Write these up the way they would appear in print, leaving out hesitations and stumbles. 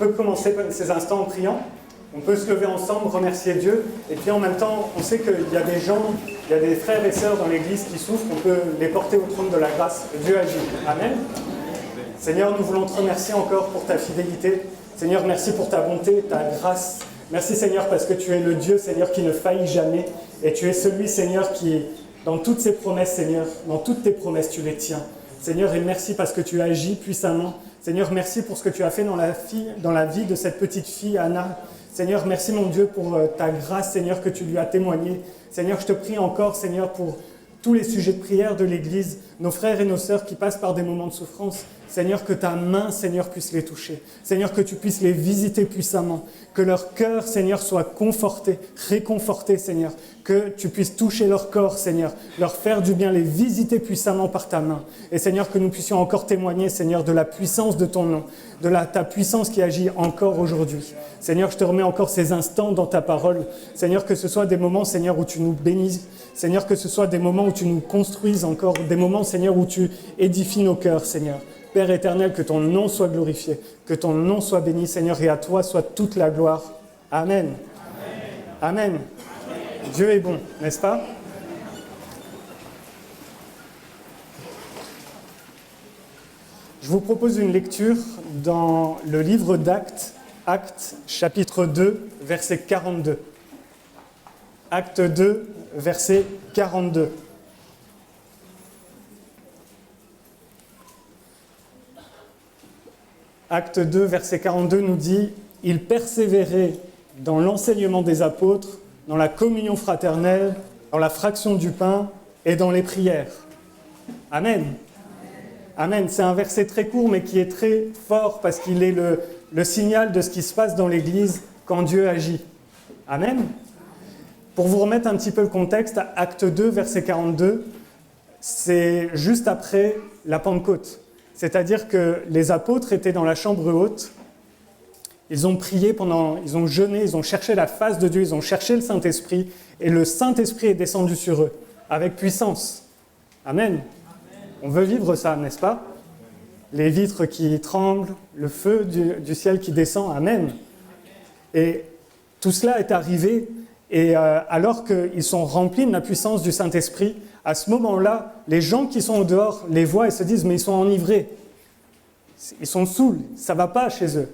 peut commencer ces instants en priant. On peut se lever ensemble, remercier Dieu. Et puis en même temps, on sait qu'il y a des gens, il y a des frères et sœurs dans l'Église qui souffrent. On peut les porter au trône de la grâce. Dieu agit. Amen. Seigneur, nous voulons te remercier encore pour ta fidélité. Seigneur, merci pour ta bonté, ta grâce. Merci Seigneur parce que tu es le Dieu, Seigneur, qui ne faillit jamais. Et tu es celui, Seigneur, qui, dans toutes ses promesses, Seigneur, dans toutes tes promesses, tu les tiens. Seigneur, et merci parce que tu agis puissamment. Seigneur, merci pour ce que tu as fait dans la vie de cette petite fille, Anna. Seigneur, merci mon Dieu pour ta grâce, Seigneur, que tu lui as témoigné. Seigneur, je te prie encore, Seigneur, pour tous les sujets de prière de l'Église, nos frères et nos sœurs qui passent par des moments de souffrance. Seigneur, que ta main, Seigneur, puisse les toucher. Seigneur, que tu puisses les visiter puissamment. Que leur cœur, Seigneur, soit conforté, réconforté, Seigneur. Que tu puisses toucher leur corps, Seigneur, leur faire du bien, les visiter puissamment par ta main. Et Seigneur, que nous puissions encore témoigner, Seigneur, de la puissance de ton nom, de ta puissance qui agit encore aujourd'hui. Seigneur, je te remets encore ces instants dans ta parole. Seigneur, que ce soit des moments, Seigneur, où tu nous bénisses. Seigneur, que ce soit des moments où tu nous construises encore, des moments, Seigneur, où tu édifies nos cœurs, Seigneur. Père éternel, que ton nom soit glorifié, que ton nom soit béni, Seigneur, et à toi soit toute la gloire. Amen. Amen. Amen. Dieu est bon, n'est-ce pas? Je vous propose une lecture dans le livre d'Actes, Actes chapitre 2, verset 42. Acte 2, verset 42. Acte 2, verset 42 nous dit « Ils persévéraient dans l'enseignement des apôtres, dans la communion fraternelle, dans la fraction du pain et dans les prières. » Amen. Amen. C'est un verset très court mais qui est très fort parce qu'il est le signal de ce qui se passe dans l'Église quand Dieu agit. Amen. Pour vous remettre un petit peu le contexte, Acte 2, verset 42, c'est juste après la Pentecôte. C'est-à-dire que les apôtres étaient dans la chambre haute, ils ont prié ils ont jeûné, ils ont cherché la face de Dieu, ils ont cherché le Saint-Esprit, et le Saint-Esprit est descendu sur eux, avec puissance. Amen. On veut vivre ça, n'est-ce pas? Les vitres qui tremblent, le feu du ciel qui descend, Amen. Et tout cela est arrivé, et alors qu'ils sont remplis de la puissance du Saint-Esprit, à ce moment-là, les gens qui sont au dehors les voient et se disent « mais ils sont enivrés, ils sont saouls, ça ne va pas chez eux ».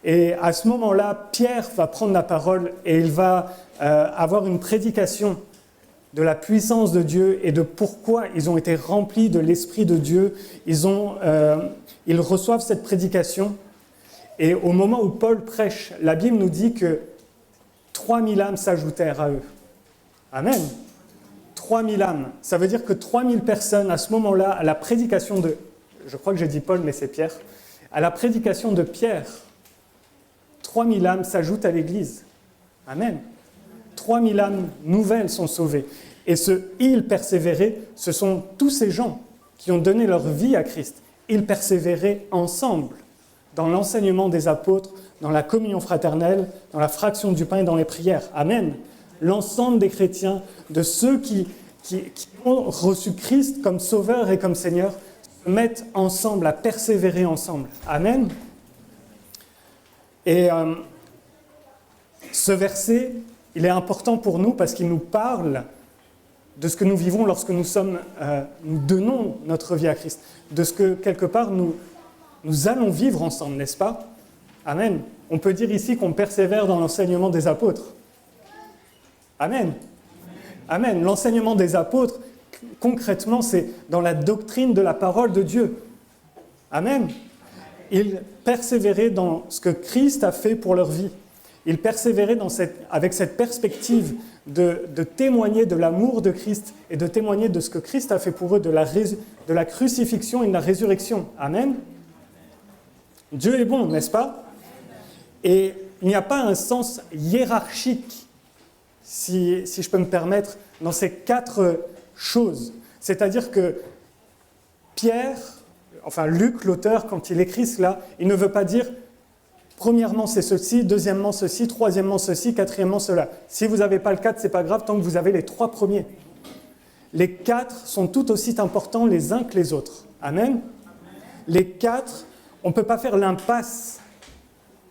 Et à ce moment-là, Pierre va prendre la parole et il va avoir une prédication de la puissance de Dieu et de pourquoi ils ont été remplis de l'Esprit de Dieu. Ils reçoivent cette prédication et au moment où Paul prêche, la Bible nous dit que 3000 âmes s'ajoutèrent à eux. Amen. 3000 âmes. Ça veut dire que 3000 personnes, à ce moment-là, à la prédication de... Je crois que j'ai dit Paul, mais c'est Pierre. À la prédication de Pierre, 3000 âmes s'ajoutent à l'Église. Amen. 3000 âmes nouvelles sont sauvées. Et ils persévéraient, ce sont tous ces gens qui ont donné leur vie à Christ. Ils persévéraient ensemble dans l'enseignement des apôtres, dans la communion fraternelle, dans la fraction du pain et dans les prières. Amen. L'ensemble des chrétiens, de ceux qui ont reçu Christ comme Sauveur et comme Seigneur, se mettent ensemble, à persévérer ensemble. Amen. Et ce verset, il est important pour nous parce qu'il nous parle de ce que nous vivons lorsque nous donnons notre vie à Christ, de ce que, quelque part, nous allons vivre ensemble, n'est-ce pas? Amen. On peut dire ici qu'on persévère dans l'enseignement des apôtres. Amen. Amen. L'enseignement des apôtres, concrètement, c'est dans la doctrine de la parole de Dieu. Amen. Ils persévéraient dans ce que Christ a fait pour leur vie. Ils persévéraient avec cette perspective de témoigner de l'amour de Christ et de témoigner de ce que Christ a fait pour eux, de la crucifixion et de la résurrection. Amen. Dieu est bon, n'est-ce pas? Et il n'y a pas un sens hiérarchique, si je peux me permettre, dans ces 4 choses. C'est-à-dire que Luc, l'auteur, quand il écrit cela, il ne veut pas dire premièrement c'est ceci, deuxièmement ceci, troisièmement ceci, quatrièmement cela. Si vous n'avez pas le 4, c'est pas grave tant que vous avez les 3 premiers. Les 4 sont tout aussi importants les uns que les autres. Amen. Les 4, on ne peut pas faire l'impasse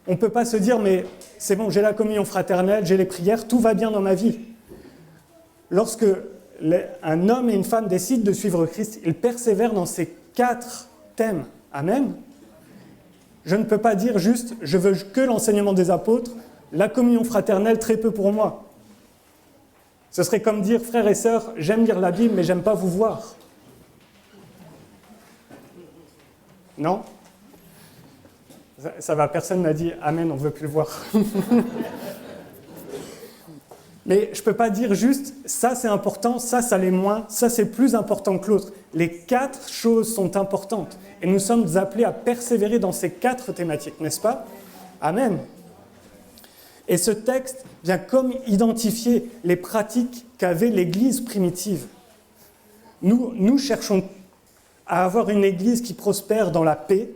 On ne peut pas se dire, mais c'est bon, j'ai la communion fraternelle, j'ai les prières, tout va bien dans ma vie. Lorsque un homme et une femme décident de suivre Christ, ils persévèrent dans ces 4 thèmes. Amen. Je ne peux pas dire juste, je veux que l'enseignement des apôtres, la communion fraternelle, très peu pour moi. Ce serait comme dire, frères et sœurs, j'aime lire la Bible, mais j'aime pas vous voir. Non ? Ça va, personne n'a dit Amen, on ne veut plus le voir. Mais je ne peux pas dire juste ça c'est important, ça l'est moins, ça c'est plus important que l'autre. Les 4 choses sont importantes et nous sommes appelés à persévérer dans ces 4 thématiques, n'est-ce pas ? Amen. Et ce texte vient comme identifier les pratiques qu'avait l'Église primitive. Nous cherchons à avoir une Église qui prospère dans la paix,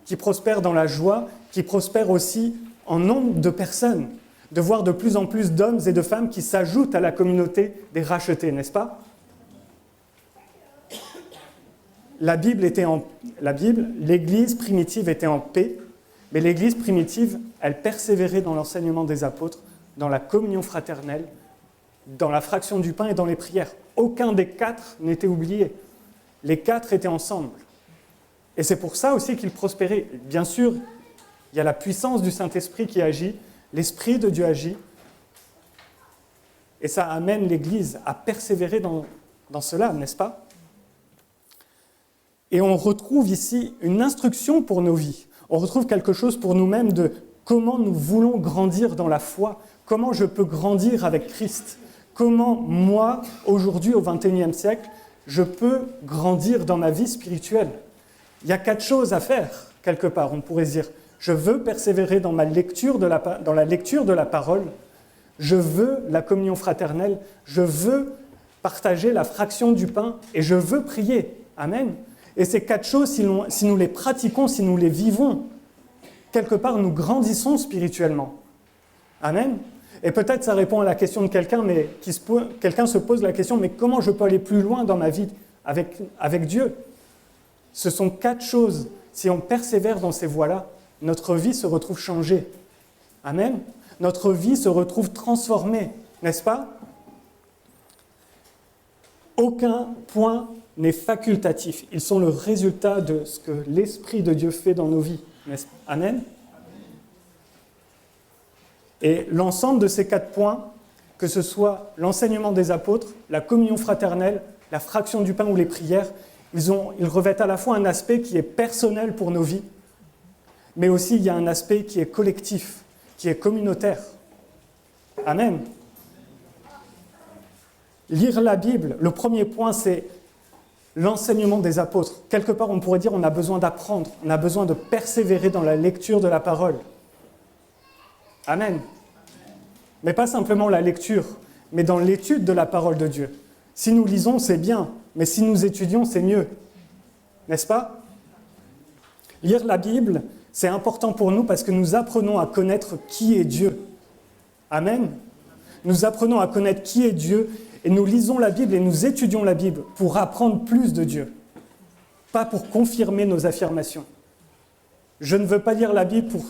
qui prospère dans la joie, qui prospère aussi en nombre de personnes, de voir de plus en plus d'hommes et de femmes qui s'ajoutent à la communauté des rachetés, n'est-ce pas ? L'Église primitive était en paix, mais l'Église primitive, elle persévérait dans l'enseignement des apôtres, dans la communion fraternelle, dans la fraction du pain et dans les prières. Aucun des 4 n'était oublié. Les 4 étaient ensemble. Et c'est pour ça aussi qu'ils prospéraient. Bien sûr, il y a la puissance du Saint-Esprit qui agit, l'Esprit de Dieu agit, et ça amène l'Église à persévérer dans cela, n'est-ce pas ? Et on retrouve ici une instruction pour nos vies. On retrouve quelque chose pour nous-mêmes de comment nous voulons grandir dans la foi, comment je peux grandir avec Christ, comment moi, aujourd'hui au XXIe siècle, je peux grandir dans ma vie spirituelle. Il y a 4 choses à faire, quelque part, on pourrait dire. Je veux persévérer dans la lecture de la parole, je veux la communion fraternelle, je veux partager la fraction du pain et je veux prier. Amen. Et ces 4 choses, si nous les pratiquons, si nous les vivons, quelque part, nous grandissons spirituellement. Amen. Et peut-être ça répond à la question de quelqu'un, mais quelqu'un se pose la question, mais comment je peux aller plus loin dans ma vie avec Dieu ? Ce sont 4 choses. Si on persévère dans ces voies-là, notre vie se retrouve changée. Amen. Notre vie se retrouve transformée, n'est-ce pas ? Aucun point n'est facultatif. Ils sont le résultat de ce que l'Esprit de Dieu fait dans nos vies. N'est-ce pas ? Amen. Et l'ensemble de ces 4 points, que ce soit l'enseignement des apôtres, la communion fraternelle, la fraction du pain ou les prières, ils revêtent à la fois un aspect qui est personnel pour nos vies, mais aussi il y a un aspect qui est collectif, qui est communautaire. Amen. Lire la Bible, le premier point, c'est l'enseignement des apôtres. Quelque part, on pourrait dire on a besoin d'apprendre, on a besoin de persévérer dans la lecture de la parole. Amen. Mais pas simplement la lecture, mais dans l'étude de la parole de Dieu. Si nous lisons, c'est bien, mais si nous étudions, c'est mieux. N'est-ce pas ? Lire la Bible, c'est important pour nous parce que nous apprenons à connaître qui est Dieu. Amen. Nous apprenons à connaître qui est Dieu et nous lisons la Bible et nous étudions la Bible pour apprendre plus de Dieu, pas pour confirmer nos affirmations. Je ne veux pas lire la Bible pour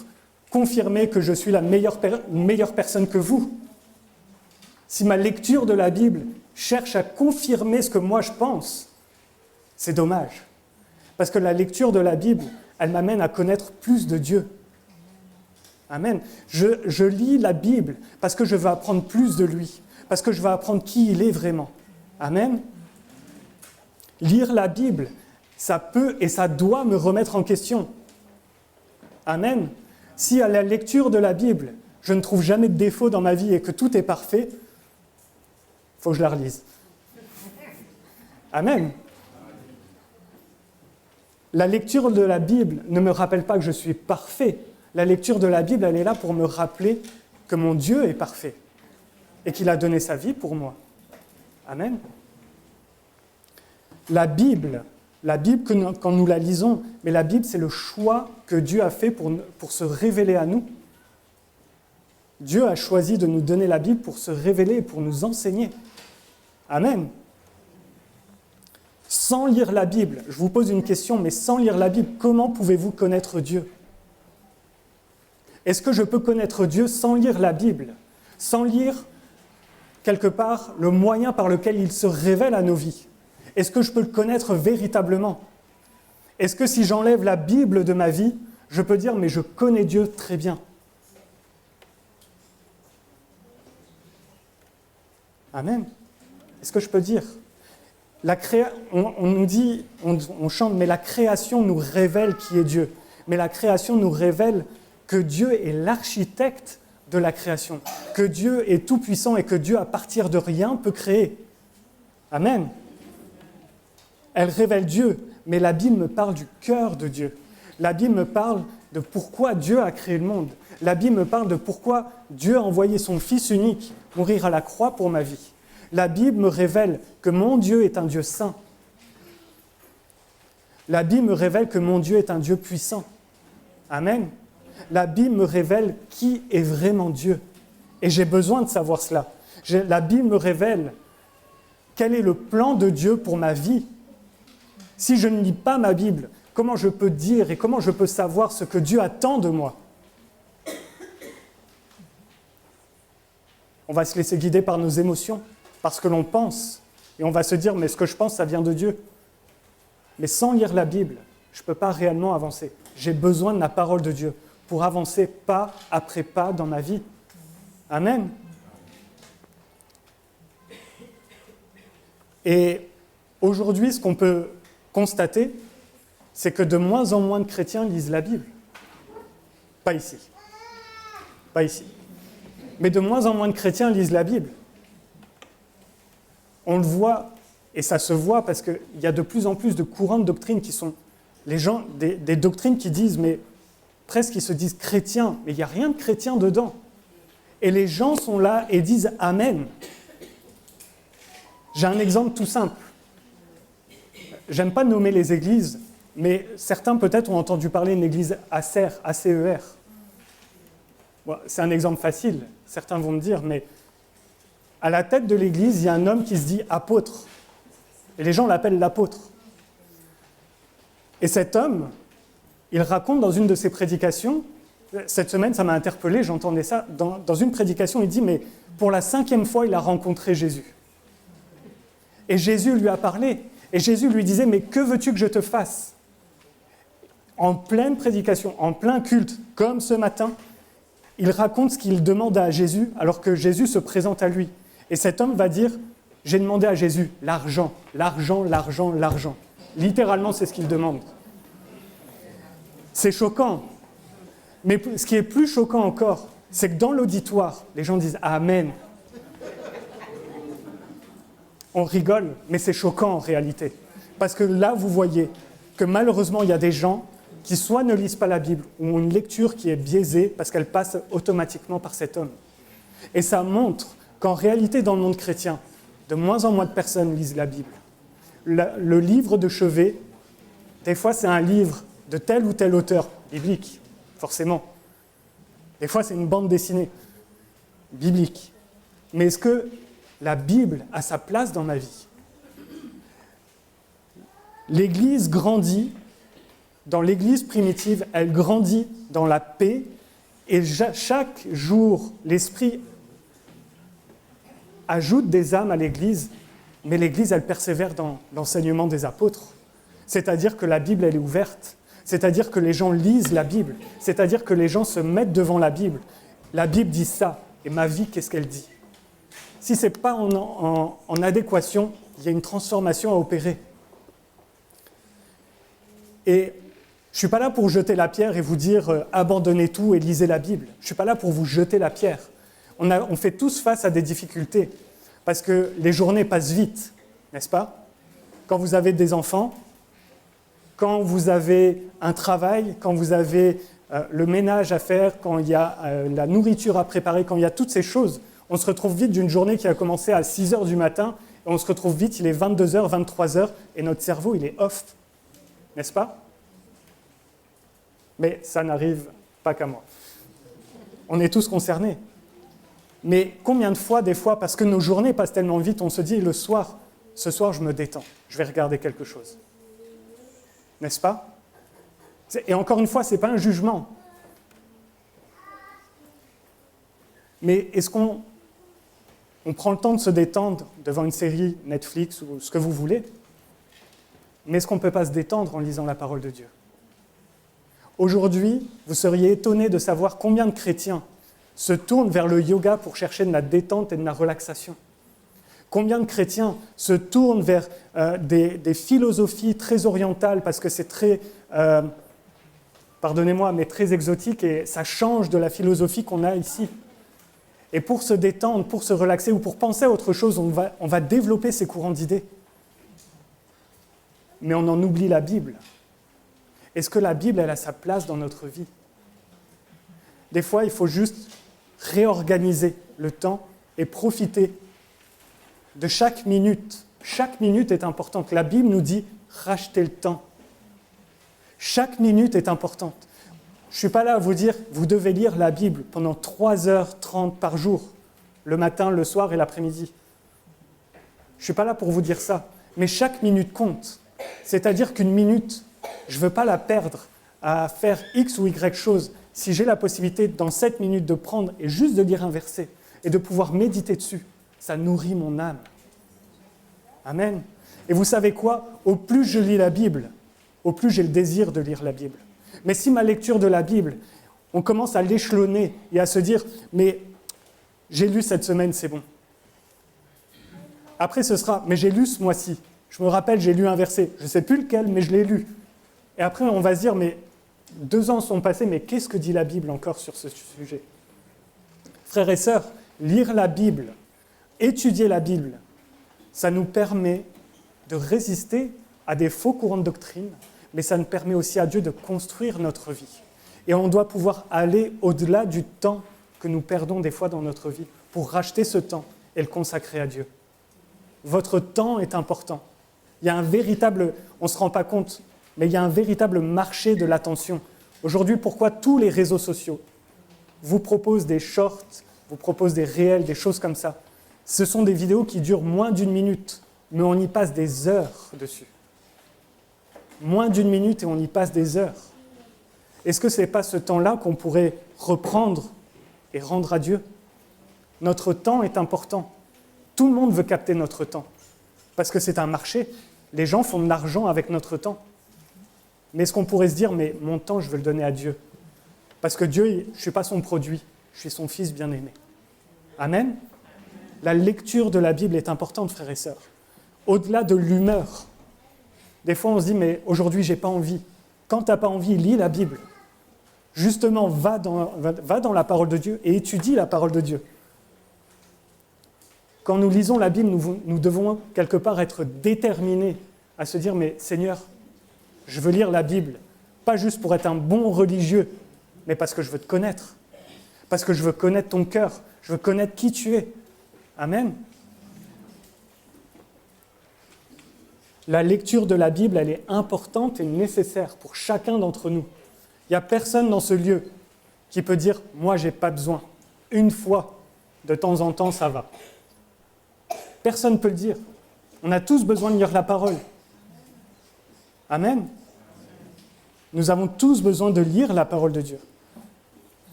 confirmer que je suis la meilleure personne que vous. Si ma lecture de la Bible cherche à confirmer ce que moi je pense, c'est dommage. Parce que la lecture de la Bible, elle m'amène à connaître plus de Dieu. Amen. Je lis la Bible parce que je veux apprendre plus de lui, parce que je veux apprendre qui il est vraiment. Amen. Lire la Bible, ça peut et ça doit me remettre en question. Amen. Si à la lecture de la Bible, je ne trouve jamais de défaut dans ma vie et que tout est parfait, il faut que je la relise. Amen. La lecture de la Bible ne me rappelle pas que je suis parfait. La lecture de la Bible, elle est là pour me rappeler que mon Dieu est parfait et qu'il a donné sa vie pour moi. Amen. La Bible, quand nous la lisons, mais la Bible, c'est le choix que Dieu a fait pour se révéler à nous. Dieu a choisi de nous donner la Bible pour se révéler et pour nous enseigner. Amen. Sans lire la Bible, je vous pose une question, mais sans lire la Bible, comment pouvez-vous connaître Dieu ? Est-ce que je peux connaître Dieu sans lire la Bible, sans lire quelque part le moyen par lequel il se révèle à nos vies? Est-ce que je peux le connaître véritablement? Est-ce que si j'enlève la Bible de ma vie, je peux dire « mais je connais Dieu très bien ». Amen. Est-ce que je peux dire? On nous dit, on chante « mais la création nous révèle qui est Dieu ». Mais la création nous révèle que Dieu est l'architecte de la création, que Dieu est tout-puissant et que Dieu, à partir de rien, peut créer. Amen. Elle révèle Dieu, mais la Bible me parle du cœur de Dieu. La Bible me parle de pourquoi Dieu a créé le monde. La Bible me parle de pourquoi Dieu a envoyé son Fils unique mourir à la croix pour ma vie. La Bible me révèle que mon Dieu est un Dieu saint. La Bible me révèle que mon Dieu est un Dieu puissant. Amen. La Bible me révèle qui est vraiment Dieu. Et j'ai besoin de savoir cela. La Bible me révèle quel est le plan de Dieu pour ma vie. Si je ne lis pas ma Bible, comment je peux dire et comment je peux savoir ce que Dieu attend de moi? On va se laisser guider par nos émotions, par ce que l'on pense. Et on va se dire, mais ce que je pense, ça vient de Dieu. Mais sans lire la Bible, je ne peux pas réellement avancer. J'ai besoin de la parole de Dieu pour avancer pas après pas dans ma vie. Amen. Et aujourd'hui, ce qu'on peut constater, c'est que de moins en moins de chrétiens lisent la Bible. Pas ici. Pas ici. Mais de moins en moins de chrétiens lisent la Bible. On le voit, et ça se voit parce qu'il y a de plus en plus de courants de doctrine qui sont les gens, des doctrines qui disent, mais presque ils se disent chrétiens, mais il n'y a rien de chrétien dedans. Et les gens sont là et disent Amen. J'ai un exemple tout simple. J'aime pas nommer les églises, mais certains peut-être ont entendu parler d'une église ACER, A-C-E-R. Bon, c'est un exemple facile, certains vont me dire, mais à la tête de l'église, il y a un homme qui se dit apôtre. Et les gens l'appellent l'apôtre. Et cet homme, il raconte dans une de ses prédications, cette semaine ça m'a interpellé, j'entendais ça, dans une prédication, il dit, mais pour la 5e fois, il a rencontré Jésus. Et Jésus lui a parlé. Et Jésus lui disait, mais que veux-tu que je te fasse? En pleine prédication, en plein culte, comme ce matin, il raconte ce qu'il demande à Jésus, alors que Jésus se présente à lui. Et cet homme va dire, j'ai demandé à Jésus l'argent, l'argent, l'argent, l'argent. Littéralement, c'est ce qu'il demande. C'est choquant. Mais ce qui est plus choquant encore, c'est que dans l'auditoire, les gens disent Amen. On rigole, mais c'est choquant en réalité. Parce que là, vous voyez que malheureusement, il y a des gens qui soit ne lisent pas la Bible, ou ont une lecture qui est biaisée parce qu'elle passe automatiquement par cet homme. Et ça montre qu'en réalité, dans le monde chrétien, de moins en moins de personnes lisent la Bible. Le livre de chevet, des fois, c'est un livre de tel ou tel auteur, biblique, forcément. Des fois, c'est une bande dessinée, biblique. Mais est-ce que la Bible a sa place dans ma vie? L'Église grandit, dans l'Église primitive, elle grandit dans la paix, et chaque jour, l'Esprit ajoute des âmes à l'Église, mais l'Église, elle persévère dans l'enseignement des apôtres. C'est-à-dire que la Bible, elle est ouverte. C'est-à-dire que les gens lisent la Bible. C'est-à-dire que les gens se mettent devant la Bible. La Bible dit ça, et ma vie, qu'est-ce qu'elle dit? Si ce n'est pas en adéquation, il y a une transformation à opérer. Et je ne suis pas là pour jeter la pierre et vous dire abandonnez tout et lisez la Bible. Je ne suis pas là pour vous jeter la pierre. On fait tous face à des difficultés, parce que les journées passent vite, n'est-ce pas? Quand vous avez des enfants, quand vous avez un travail, quand vous avez le ménage à faire, quand il y a la nourriture à préparer, quand il y a toutes ces choses, on se retrouve vite d'une journée qui a commencé à 6h du matin, et on se retrouve vite, il est 22h, 23h, et notre cerveau, il est off, n'est-ce pas? Mais ça n'arrive pas qu'à moi. On est tous concernés. Mais combien de fois, des fois, parce que nos journées passent tellement vite, on se dit, le soir, ce soir, je me détends, je vais regarder quelque chose. N'est-ce pas? Et encore une fois, ce n'est pas un jugement. Mais est-ce qu'on prend le temps de se détendre devant une série Netflix ou ce que vous voulez, mais est-ce qu'on ne peut pas se détendre en lisant la parole de Dieu? Aujourd'hui, vous seriez étonnés de savoir combien de chrétiens se tournent vers le yoga pour chercher de la détente et de la relaxation. Combien de chrétiens se tournent vers des philosophies très orientales parce que c'est très, pardonnez-moi, mais très exotique et ça change de la philosophie qu'on a ici. Et pour se détendre, pour se relaxer ou pour penser à autre chose, on va développer ces courants d'idées. Mais on en oublie la Bible. Est-ce que la Bible, elle a sa place dans notre vie? Des fois, il faut juste réorganiser le temps et profiter de chaque minute. Chaque minute est importante. La Bible nous dit « rachetez le temps ». Chaque minute est importante. Je ne suis pas là à vous dire « vous devez lire la Bible pendant 3h30 par jour, le matin, le soir et l'après-midi ». Je ne suis pas là pour vous dire ça, mais chaque minute compte. C'est-à-dire qu'une minute, je ne veux pas la perdre à faire X ou Y chose. Si j'ai la possibilité, dans 7 minutes, de prendre et juste de lire un verset et de pouvoir méditer dessus, ça nourrit mon âme. Amen. Et vous savez quoi? Au plus je lis la Bible, au plus j'ai le désir de lire la Bible. Mais si ma lecture de la Bible, on commence à l'échelonner et à se dire « mais j'ai lu cette semaine, c'est bon ». Après ce sera « mais j'ai lu ce mois-ci ». Je me rappelle, j'ai lu un verset, je ne sais plus lequel, mais je l'ai lu. Et après, on va se dire, mais 2 ans sont passés, mais qu'est-ce que dit la Bible encore sur ce sujet? Frères et sœurs, lire la Bible, étudier la Bible, ça nous permet de résister à des faux courants de doctrine, mais ça nous permet aussi à Dieu de construire notre vie. Et on doit pouvoir aller au-delà du temps que nous perdons des fois dans notre vie pour racheter ce temps et le consacrer à Dieu. Votre temps est important. Il y a un véritable, on ne se rend pas compte, mais il y a un véritable marché de l'attention. Aujourd'hui, pourquoi tous les réseaux sociaux vous proposent des shorts, vous proposent des réels, des choses comme ça? Ce sont des vidéos qui durent moins d'1 minute, mais on y passe des heures dessus. Moins d'1 minute et on y passe des heures. Est-ce que ce n'est pas ce temps-là qu'on pourrait reprendre et rendre à Dieu? Notre temps est important. Tout le monde veut capter notre temps, parce que c'est un marché. Les gens font de l'argent avec notre temps. Mais est-ce qu'on pourrait se dire, mais mon temps, je veux le donner à Dieu? Parce que Dieu, je ne suis pas son produit, je suis son fils bien-aimé. Amen. La lecture de la Bible est importante, frères et sœurs. Au-delà de l'humeur. Des fois, on se dit, mais aujourd'hui, je n'ai pas envie. Quand tu n'as pas envie, lis la Bible. Justement, va dans la parole de Dieu et étudie la parole de Dieu. Quand nous lisons la Bible, nous devons quelque part être déterminés à se dire « Mais Seigneur, je veux lire la Bible, pas juste pour être un bon religieux, mais parce que je veux te connaître, parce que je veux connaître ton cœur, je veux connaître qui tu es. » Amen. La lecture de la Bible, elle est importante et nécessaire pour chacun d'entre nous. Il n'y a personne dans ce lieu qui peut dire « Moi, je n'ai pas besoin. Une fois, de temps en temps, ça va. » Personne ne peut le dire. On a tous besoin de lire la parole. Amen. Nous avons tous besoin de lire la parole de Dieu.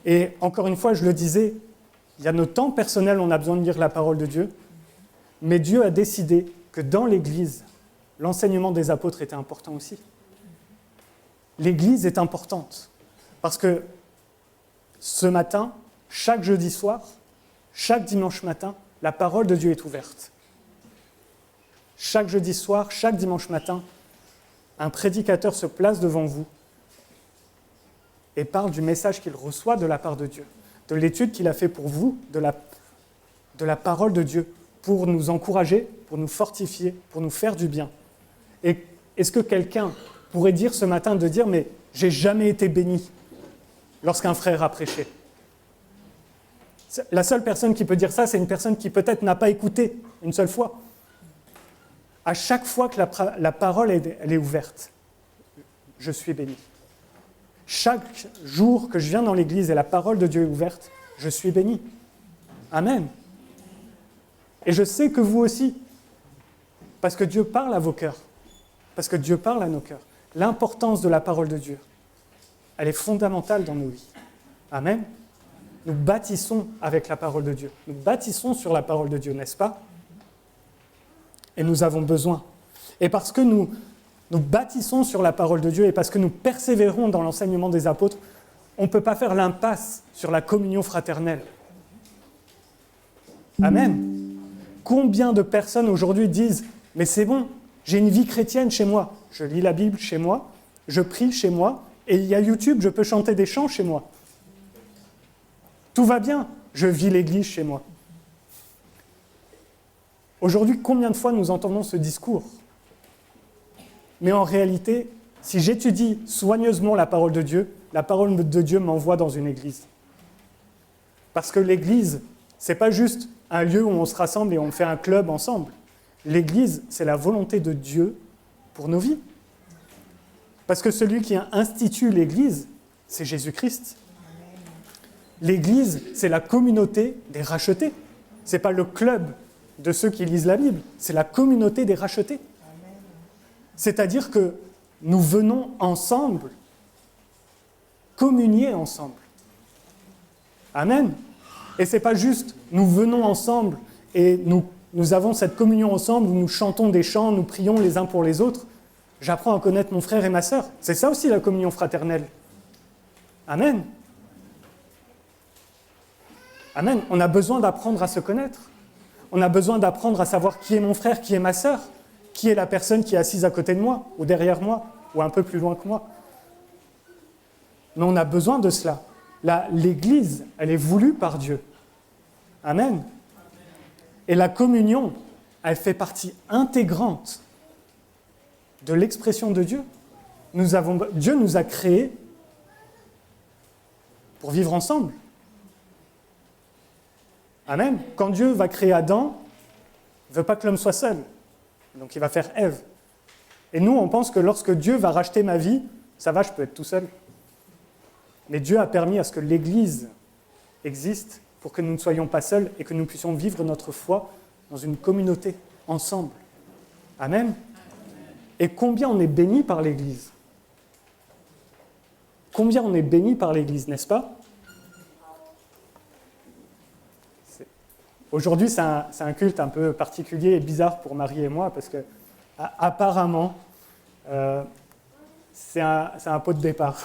Et encore une fois, je le disais, il y a nos temps personnels, on a besoin de lire la parole de Dieu, mais Dieu a décidé que dans l'Église, l'enseignement des apôtres était important aussi. L'Église est importante, parce que ce matin, chaque jeudi soir, chaque dimanche matin, la parole de Dieu est ouverte. Chaque jeudi soir, chaque dimanche matin, un prédicateur se place devant vous et parle du message qu'il reçoit de la part de Dieu, de l'étude qu'il a fait pour vous, de la parole de Dieu, pour nous encourager, pour nous fortifier, pour nous faire du bien. Et est-ce que quelqu'un pourrait dire ce matin, de dire « mais j'ai jamais été béni » lorsqu'un frère a prêché? La seule personne qui peut dire ça, c'est une personne qui peut-être n'a pas écouté une seule fois. À chaque fois que la parole elle est ouverte, je suis béni. Chaque jour que je viens dans l'église et la parole de Dieu est ouverte, je suis béni. Amen. Et je sais que vous aussi, parce que Dieu parle à vos cœurs, parce que Dieu parle à nos cœurs. L'importance de la parole de Dieu, elle est fondamentale dans nos vies. Amen. nous bâtissons avec la parole de Dieu. Nous bâtissons sur la parole de Dieu, n'est-ce pas? Et nous avons besoin. Et parce que nous bâtissons sur la parole de Dieu et parce que nous persévérons dans l'enseignement des apôtres, on ne peut pas faire l'impasse sur la communion fraternelle. Amen. Combien de personnes aujourd'hui disent « Mais c'est bon, j'ai une vie chrétienne chez moi. Je lis la Bible chez moi, je prie chez moi, et il y a YouTube, je peux chanter des chants chez moi. Tout va bien, je vis l'Église chez moi. » Aujourd'hui, combien de fois nous entendons ce discours? Mais en réalité, si j'étudie soigneusement la parole de Dieu m'envoie dans une église. Parce que l'église, ce n'est pas juste un lieu où on se rassemble et on fait un club ensemble. L'église, c'est la volonté de Dieu pour nos vies. Parce que celui qui institue l'église, c'est Jésus-Christ. L'église, c'est la communauté des rachetés. Ce n'est pas le club de ceux qui lisent la Bible, c'est la communauté des rachetés. C'est-à-dire que nous venons ensemble, communier ensemble. Amen. Et ce n'est pas juste, nous venons ensemble et nous avons cette communion ensemble où nous chantons des chants, nous prions les uns pour les autres. J'apprends à connaître mon frère et ma sœur. C'est ça aussi la communion fraternelle. Amen. Amen. On a besoin d'apprendre à se connaître. On a besoin d'apprendre à savoir qui est mon frère, qui est ma sœur, qui est la personne qui est assise à côté de moi, ou derrière moi, ou un peu plus loin que moi. Mais on a besoin de cela. L'Église, elle est voulue par Dieu. Amen. Et la communion, elle fait partie intégrante de l'expression de Dieu. Dieu nous a créés pour vivre ensemble. Amen. Quand Dieu va créer Adam, il ne veut pas que l'homme soit seul. Donc il va faire Ève. Et nous, on pense que lorsque Dieu va racheter ma vie, ça va, je peux être tout seul. Mais Dieu a permis à ce que l'Église existe pour que nous ne soyons pas seuls et que nous puissions vivre notre foi dans une communauté, ensemble. Amen. Et combien on est béni par l'Église? Combien on est béni par l'Église, n'est-ce pas? Aujourd'hui, c'est un culte un peu particulier et bizarre pour Marie et moi, parce que apparemment, c'est un pot de départ.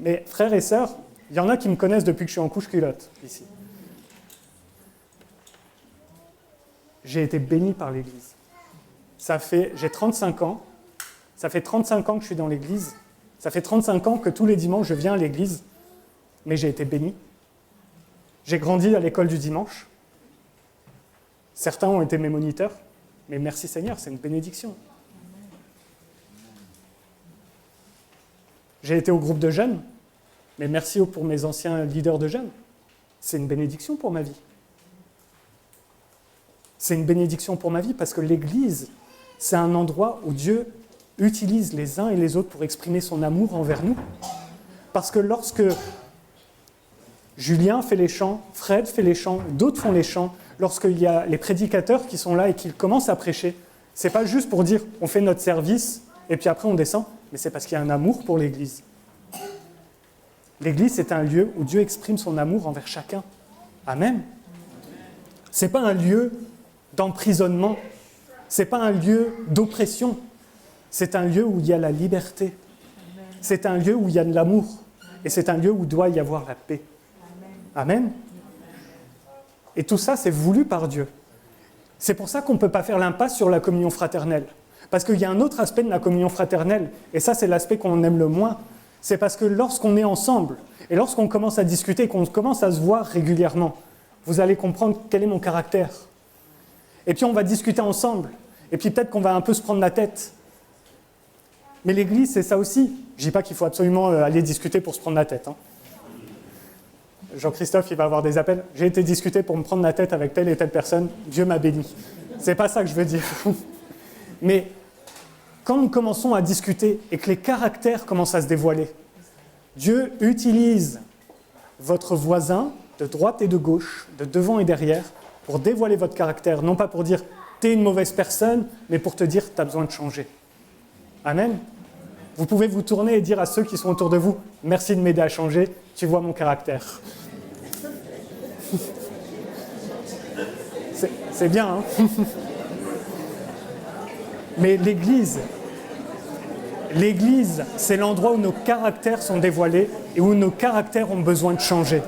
Mais frères et sœurs, il y en a qui me connaissent depuis que je suis en couche-culotte, ici. J'ai été béni par l'Église. J'ai 35 ans, ça fait 35 ans que je suis dans l'Église, ça fait 35 ans que tous les dimanches je viens à l'Église, mais j'ai été béni. J'ai grandi à l'école du dimanche. Certains ont été mes moniteurs, mais merci Seigneur, c'est une bénédiction. J'ai été au groupe de jeunes, mais merci pour mes anciens leaders de jeunes. C'est une bénédiction pour ma vie. C'est une bénédiction pour ma vie parce que l'Église, c'est un endroit où Dieu utilise les uns et les autres pour exprimer son amour envers nous. Parce que lorsque Julien fait les chants, Fred fait les chants, d'autres font les chants, lorsqu'il y a les prédicateurs qui sont là et qui commencent à prêcher, c'est pas juste pour dire on fait notre service et puis après on descend, mais c'est parce qu'il y a un amour pour l'Église. L'Église, c'est un lieu où Dieu exprime son amour envers chacun. Amen. C'est pas un lieu d'emprisonnement, c'est pas un lieu d'oppression, c'est un lieu où il y a la liberté, c'est un lieu où il y a de l'amour et c'est un lieu où doit y avoir la paix. Amen. Et tout ça, c'est voulu par Dieu. C'est pour ça qu'on ne peut pas faire l'impasse sur la communion fraternelle. Parce qu'il y a un autre aspect de la communion fraternelle, et ça, c'est l'aspect qu'on aime le moins. C'est parce que lorsqu'on est ensemble, et lorsqu'on commence à discuter, qu'on commence à se voir régulièrement, vous allez comprendre quel est mon caractère. Et puis on va discuter ensemble, et puis peut-être qu'on va un peu se prendre la tête. Mais l'Église, c'est ça aussi. Je ne dis pas qu'il faut absolument aller discuter pour se prendre la tête. Jean-Christophe, il va avoir des appels. J'ai été discuter pour me prendre la tête avec telle et telle personne. Dieu m'a béni. C'est pas ça que je veux dire. Mais quand nous commençons à discuter et que les caractères commencent à se dévoiler, Dieu utilise votre voisin de droite et de gauche, de devant et derrière, pour dévoiler votre caractère. Non pas pour dire « t'es une mauvaise personne », mais pour te dire « t'as besoin de changer ». Amen. Vous pouvez vous tourner et dire à ceux qui sont autour de vous, merci de m'aider à changer, tu vois mon caractère. C'est bien, hein. Mais l'Église, c'est l'endroit où nos caractères sont dévoilés et où nos caractères ont besoin de changer.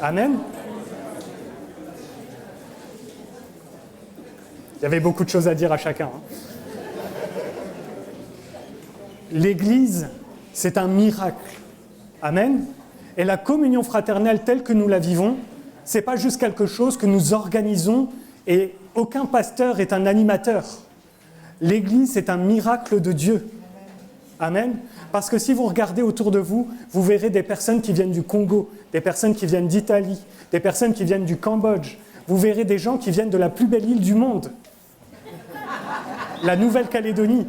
Amen. Il y avait beaucoup de choses à dire à chacun, hein. L'Église, c'est un miracle. Amen. Et la communion fraternelle telle que nous la vivons, ce n'est pas juste quelque chose que nous organisons et aucun pasteur est un animateur. L'Église, c'est un miracle de Dieu. Amen. Parce que si vous regardez autour de vous, vous verrez des personnes qui viennent du Congo, des personnes qui viennent d'Italie, des personnes qui viennent du Cambodge. Vous verrez des gens qui viennent de la plus belle île du monde, la Nouvelle-Calédonie.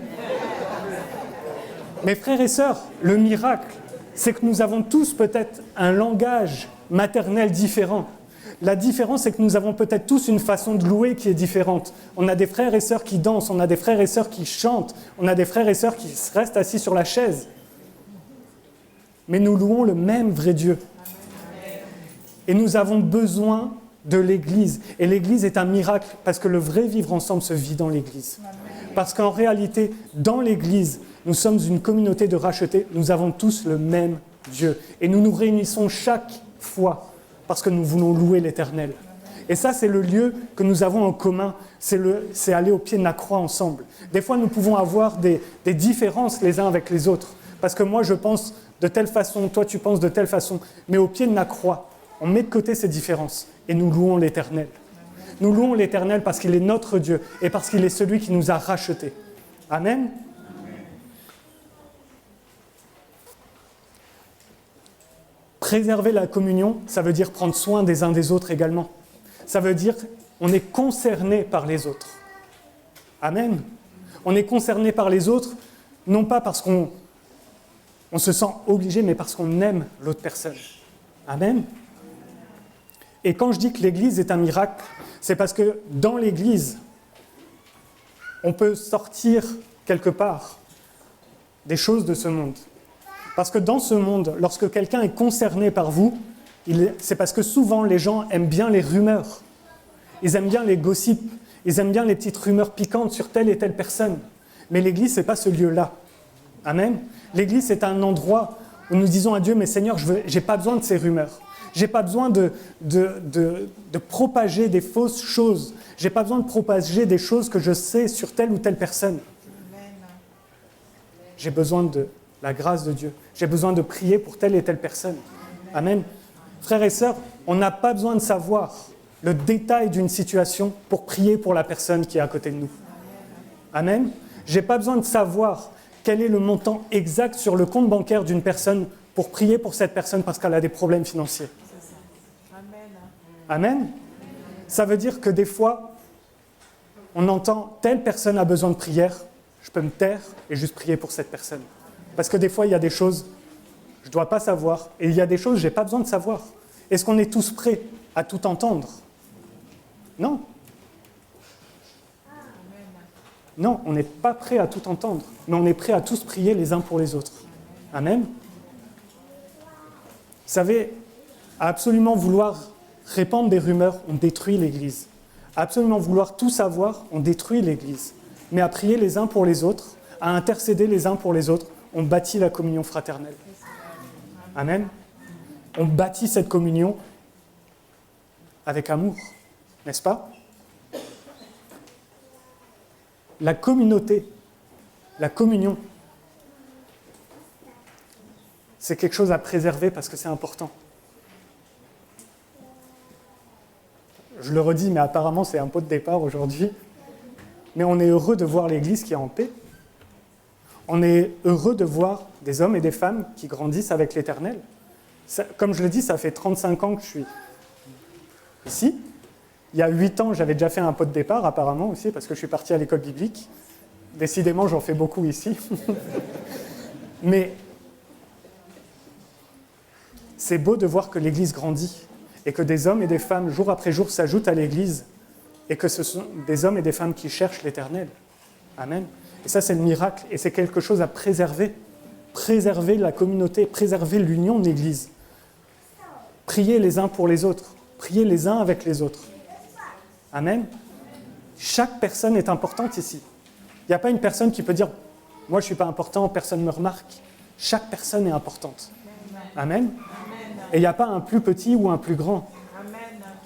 Mes frères et sœurs, le miracle, c'est que nous avons tous peut-être un langage maternel différent. La différence, c'est que nous avons peut-être tous une façon de louer qui est différente. On a des frères et sœurs qui dansent, on a des frères et sœurs qui chantent, on a des frères et sœurs qui restent assis sur la chaise. Mais nous louons le même vrai Dieu. Et nous avons besoin de l'Église. Et l'Église est un miracle parce que le vrai vivre ensemble se vit dans l'Église. Parce qu'en réalité, dans l'Église, nous sommes une communauté de rachetés, nous avons tous le même Dieu. Et nous nous réunissons chaque fois parce que nous voulons louer l'Éternel. Et ça, c'est le lieu que nous avons en commun, c'est aller au pied de la croix ensemble. Des fois, nous pouvons avoir des différences les uns avec les autres. Parce que moi, je pense de telle façon, toi, tu penses de telle façon. Mais au pied de la croix, on met de côté ces différences et nous louons l'Éternel. Nous louons l'Éternel parce qu'il est notre Dieu et parce qu'il est celui qui nous a rachetés. Amen. Préserver la communion, ça veut dire prendre soin des uns des autres également. Ça veut dire qu'on est concerné par les autres. Amen. On est concerné par les autres, non pas parce qu'on se sent obligé, mais parce qu'on aime l'autre personne. Amen. Et quand je dis que l'Église est un miracle, c'est parce que dans l'Église, on peut sortir quelque part des choses de ce monde. Parce que dans ce monde, lorsque quelqu'un est concerné par vous, c'est parce que souvent les gens aiment bien les rumeurs. Ils aiment bien les gossips. Ils aiment bien les petites rumeurs piquantes sur telle et telle personne. Mais l'Église, ce n'est pas ce lieu-là. Amen. L'Église, c'est un endroit où nous disons à Dieu, mais Seigneur, je n'ai pas besoin de ces rumeurs. Je n'ai pas besoin de propager des fausses choses. Je n'ai pas besoin de propager des choses que je sais sur telle ou telle personne. J'ai besoin de la grâce de Dieu. J'ai besoin de prier pour telle et telle personne. Amen. Frères et sœurs, on n'a pas besoin de savoir le détail d'une situation pour prier pour la personne qui est à côté de nous. Amen. Je n'ai pas besoin de savoir quel est le montant exact sur le compte bancaire d'une personne pour prier pour cette personne parce qu'elle a des problèmes financiers. Amen. Ça veut dire que des fois, on entend telle personne a besoin de prière, je peux me taire et juste prier pour cette personne. Parce que des fois, il y a des choses que je ne dois pas savoir et il y a des choses que je n'ai pas besoin de savoir. Est-ce qu'on est tous prêts à tout entendre? Non. Non, on n'est pas prêt à tout entendre, mais on est prêt à tous prier les uns pour les autres. Amen. Vous savez, à absolument vouloir répandre des rumeurs, on détruit l'Église. À absolument vouloir tout savoir, on détruit l'Église. Mais à prier les uns pour les autres, à intercéder les uns pour les autres, on bâtit la communion fraternelle. Amen. On bâtit cette communion avec amour, n'est-ce pas? La communauté, la communion, c'est quelque chose à préserver parce que c'est important. Je le redis, mais apparemment c'est un pot de départ aujourd'hui. Mais on est heureux de voir l'Église qui est en paix. On est heureux de voir des hommes et des femmes qui grandissent avec l'Éternel. Comme je le dis, ça fait 35 ans que je suis ici. Il y a 8 ans, j'avais déjà fait un pot de départ, apparemment aussi, parce que je suis parti à l'école biblique. Décidément, j'en fais beaucoup ici. Mais c'est beau de voir que l'Église grandit et que des hommes et des femmes, jour après jour, s'ajoutent à l'Église et que ce sont des hommes et des femmes qui cherchent l'Éternel. Amen. Et ça, c'est le miracle et c'est quelque chose à préserver. préserver la communauté, préserver l'union de l'Église. Priez les uns pour les autres, priez les uns avec les autres. Amen. Chaque personne est importante ici. Il n'y a pas une personne qui peut dire « Moi, je ne suis pas important, personne ne me remarque ». Chaque personne est importante. Amen. Et il n'y a pas un plus petit ou un plus grand.